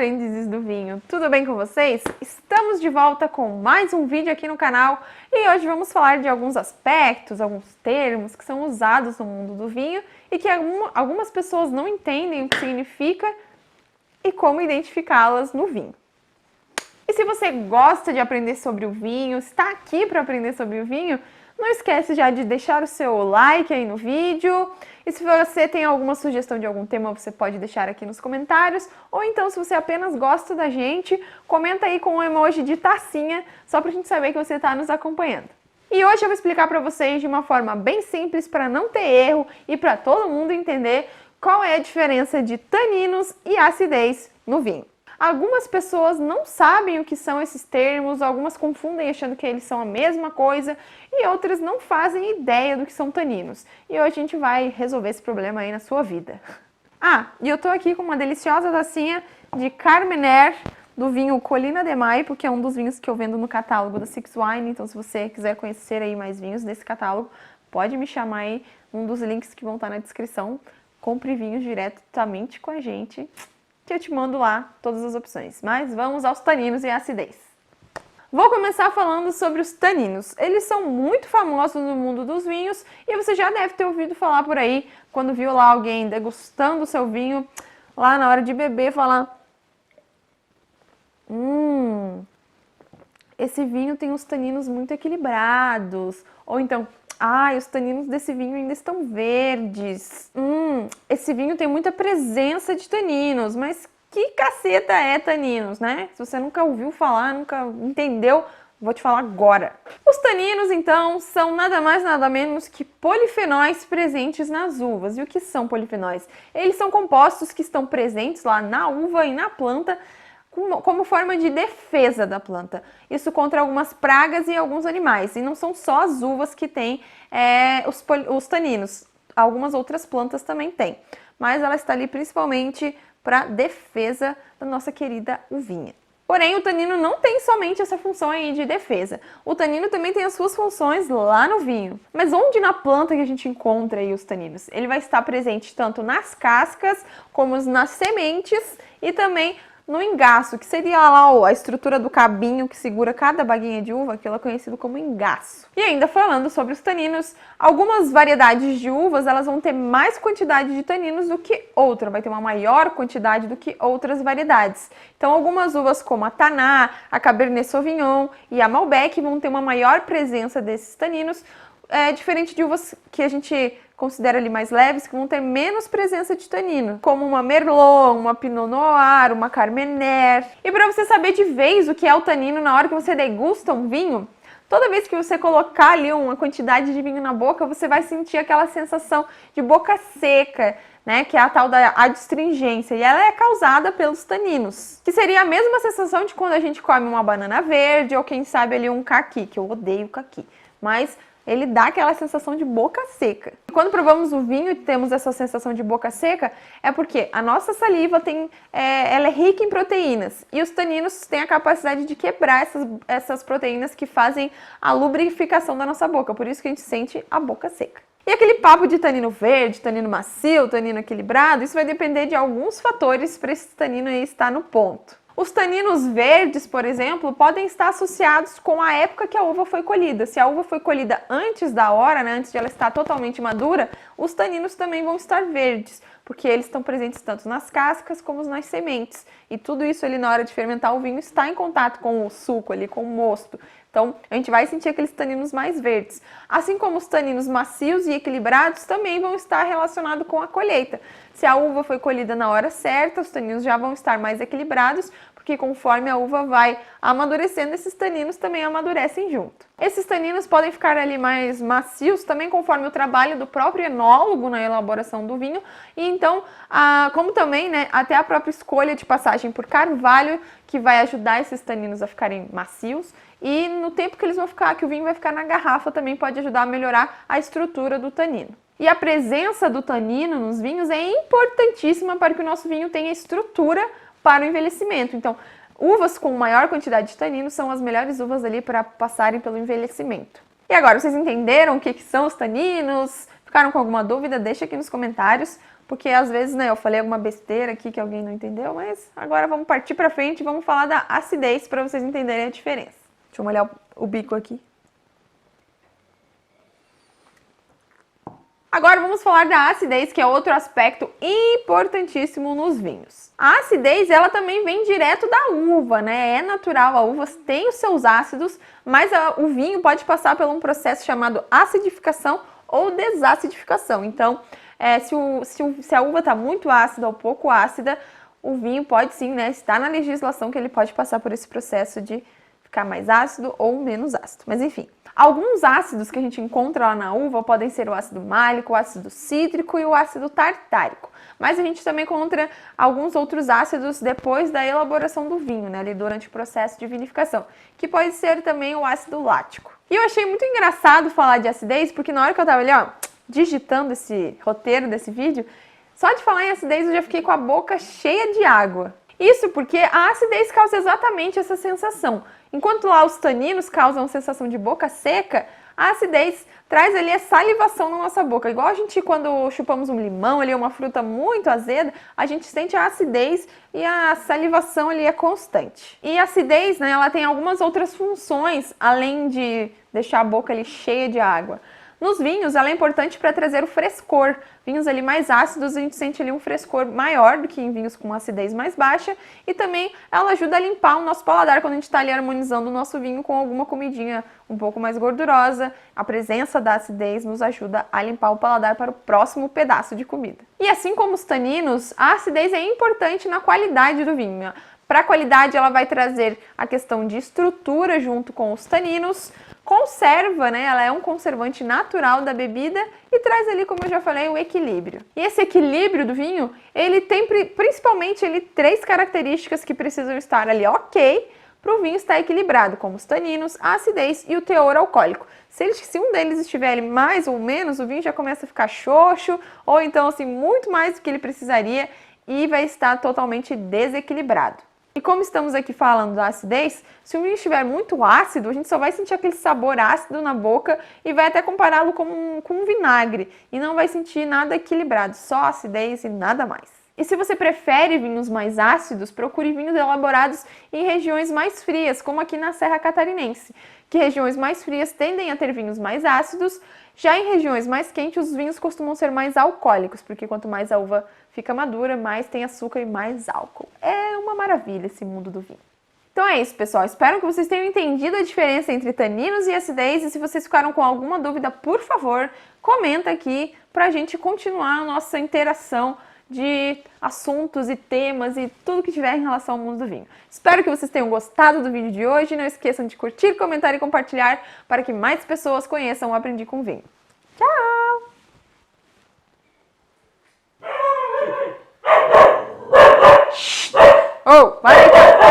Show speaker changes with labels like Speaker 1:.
Speaker 1: aprendizes do vinho! Tudo bem com vocês? Estamos de volta com mais um vídeo aqui no canal e hoje vamos falar de alguns aspectos, alguns termos que são usados no mundo do vinho e que algumas pessoas não entendem o que significa e como identificá-las no vinho. E se você gosta de aprender sobre o vinho, está aqui para aprender sobre o vinho, não esquece já de deixar o seu like aí no vídeo. E se você tem alguma sugestão de algum tema, você pode deixar aqui nos comentários. Ou então, se você apenas gosta da gente, comenta aí com o emoji de tacinha, só pra gente saber que você está nos acompanhando. E hoje eu vou explicar para vocês de uma forma bem simples, para não ter erro e para todo mundo entender qual é a diferença de taninos e acidez no vinho. Algumas pessoas não sabem o que são esses termos, algumas confundem achando que eles são a mesma coisa e outras não fazem ideia do que são taninos. E hoje a gente vai resolver esse problema aí na sua vida. E eu tô aqui com uma deliciosa tacinha de Carmenère do vinho Colina de Maipo, que é um dos vinhos que eu vendo no catálogo da Six Wine. Então, se você quiser conhecer aí mais vinhos desse catálogo, pode me chamar aí, um dos links que vão estar na descrição. Compre vinhos diretamente com a gente, que eu te mando lá todas as opções. Mas vamos aos taninos e a acidez. Vou começar falando sobre os taninos. Eles são muito famosos no mundo dos vinhos e você já deve ter ouvido falar por aí, quando viu lá alguém degustando o seu vinho, lá na hora de beber, falar: esse vinho tem os taninos muito equilibrados. Ou então, os taninos desse vinho ainda estão verdes. Esse vinho tem muita presença de taninos, mas que caceta é taninos, né? Se você nunca ouviu falar, nunca entendeu, vou te falar agora. Os taninos, então, são nada mais nada menos que polifenóis presentes nas uvas. E o que são polifenóis? Eles são compostos que estão presentes lá na uva e na planta, como forma de defesa da planta. Isso contra algumas pragas e alguns animais. E não são só as uvas que têm os taninos. Algumas outras plantas também têm. Mas ela está ali principalmente para defesa da nossa querida uvinha. Porém, o tanino não tem somente essa função aí de defesa. O tanino também tem as suas funções lá no vinho. Mas onde na planta que a gente encontra aí os taninos? Ele vai estar presente tanto nas cascas, como nas sementes e também no engaço, que seria lá a estrutura do cabinho que segura cada baguinha de uva, que ela é conhecido como engaço. E ainda falando sobre os taninos, algumas variedades de uvas, elas vão ter mais quantidade de taninos do que outra, vai ter uma maior quantidade do que outras variedades. Então, algumas uvas como a Taná, a Cabernet Sauvignon e a Malbec vão ter uma maior presença desses taninos, diferente de uvas que a gente considera ali mais leves, que vão ter menos presença de tanino, como uma Merlot, uma Pinot Noir, uma Carmenère. E para você saber de vez o que é o tanino na hora que você degusta um vinho, toda vez que você colocar ali uma quantidade de vinho na boca, você vai sentir aquela sensação de boca seca, né, que é a tal da adstringência, e ela é causada pelos taninos, que seria a mesma sensação de quando a gente come uma banana verde ou quem sabe ali um caqui, que eu odeio caqui, mas ele dá aquela sensação de boca seca. Quando provamos o vinho e temos essa sensação de boca seca, é porque a nossa saliva ela é rica em proteínas e os taninos têm a capacidade de quebrar essas proteínas que fazem a lubrificação da nossa boca, por isso que a gente sente a boca seca. E aquele papo de tanino verde, tanino macio, tanino equilibrado, isso vai depender de alguns fatores para esse tanino aí estar no ponto. Os taninos verdes, por exemplo, podem estar associados com a época que a uva foi colhida. Se a uva foi colhida antes da hora, né, antes de ela estar totalmente madura, os taninos também vão estar verdes, porque eles estão presentes tanto nas cascas como nas sementes. E tudo isso ali na hora de fermentar o vinho está em contato com o suco ali, com o mosto. Então, a gente vai sentir aqueles taninos mais verdes. Assim como os taninos macios e equilibrados também vão estar relacionados com a colheita. Se a uva foi colhida na hora certa, os taninos já vão estar mais equilibrados, porque conforme a uva vai amadurecendo, esses taninos também amadurecem junto. Esses taninos podem ficar ali mais macios também conforme o trabalho do próprio enólogo na elaboração do vinho. E então, como também, né, até a própria escolha de passagem por carvalho, que vai ajudar esses taninos a ficarem macios. E no tempo que eles vão ficar, que o vinho vai ficar na garrafa, também pode ajudar a melhorar a estrutura do tanino. E a presença do tanino nos vinhos é importantíssima para que o nosso vinho tenha estrutura para o envelhecimento. Então, uvas com maior quantidade de tanino são as melhores uvas ali para passarem pelo envelhecimento. E agora, vocês entenderam o que são os taninos? Ficaram com alguma dúvida? Deixa aqui nos comentários. porque às vezes, né, eu falei alguma besteira aqui que alguém não entendeu, mas agora vamos partir pra frente e vamos falar da acidez para vocês entenderem a diferença. Deixa eu molhar o bico aqui. Agora vamos falar da acidez, que é outro aspecto importantíssimo nos vinhos. A acidez, ela também vem direto da uva, né? É natural, a uva tem os seus ácidos, mas o vinho pode passar por um processo chamado acidificação ou desacidificação. Então, se a uva está muito ácida ou pouco ácida, o vinho pode sim, né? Está na legislação que ele pode passar por esse processo de ficar mais ácido ou menos ácido. Mas enfim, alguns ácidos que a gente encontra lá na uva podem ser o ácido málico, o ácido cítrico e o ácido tartárico. Mas a gente também encontra alguns outros ácidos depois da elaboração do vinho, né, ali durante o processo de vinificação, que pode ser também o ácido lático. E eu achei muito engraçado falar de acidez, porque na hora que eu tava ali, ó, digitando esse roteiro desse vídeo, só de falar em acidez eu já fiquei com a boca cheia de água. Isso porque a acidez causa exatamente essa sensação. Enquanto lá os taninos causam sensação de boca seca, a acidez traz ali a salivação na nossa boca. Igual a gente, quando chupamos um limão, ali uma fruta muito azeda, a gente sente a acidez e a salivação ali é constante. E a acidez, né, ela tem algumas outras funções, além de deixar a boca ali cheia de água. Nos vinhos, ela é importante para trazer o frescor. Vinhos ali mais ácidos, a gente sente ali um frescor maior do que em vinhos com acidez mais baixa. E também ela ajuda a limpar o nosso paladar quando a gente está ali harmonizando o nosso vinho com alguma comidinha um pouco mais gordurosa. A presença da acidez nos ajuda a limpar o paladar para o próximo pedaço de comida. E assim como os taninos, a acidez é importante na qualidade do vinho. Para a qualidade, ela vai trazer a questão de estrutura junto com os taninos, conserva, né? Ela é um conservante natural da bebida e traz ali, como eu já falei, o equilíbrio. E esse equilíbrio do vinho, ele tem principalmente três características que precisam estar ali ok para o vinho estar equilibrado, como os taninos, a acidez e o teor alcoólico. Se um deles estiver ali mais ou menos, o vinho já começa a ficar xoxo, ou então assim, muito mais do que ele precisaria e vai estar totalmente desequilibrado. E como estamos aqui falando da acidez, se o vinho estiver muito ácido, a gente só vai sentir aquele sabor ácido na boca e vai até compará-lo com um vinagre. E não vai sentir nada equilibrado, só acidez e nada mais. E se você prefere vinhos mais ácidos, procure vinhos elaborados em regiões mais frias, como aqui na Serra Catarinense, que regiões mais frias tendem a ter vinhos mais ácidos. Já em regiões mais quentes, os vinhos costumam ser mais alcoólicos, porque quanto mais a uva fica madura, mais tem açúcar e mais álcool. É uma maravilha esse mundo do vinho. Então é isso, pessoal. Espero que vocês tenham entendido a diferença entre taninos e acidez. E se vocês ficaram com alguma dúvida, por favor, comenta aqui para a gente continuar a nossa interação de assuntos e temas e tudo que tiver em relação ao mundo do vinho. Espero que vocês tenham gostado do vídeo de hoje. Não esqueçam de curtir, comentar e compartilhar para que mais pessoas conheçam o Aprendi com Vinho. Tchau! Oh, vai deitar!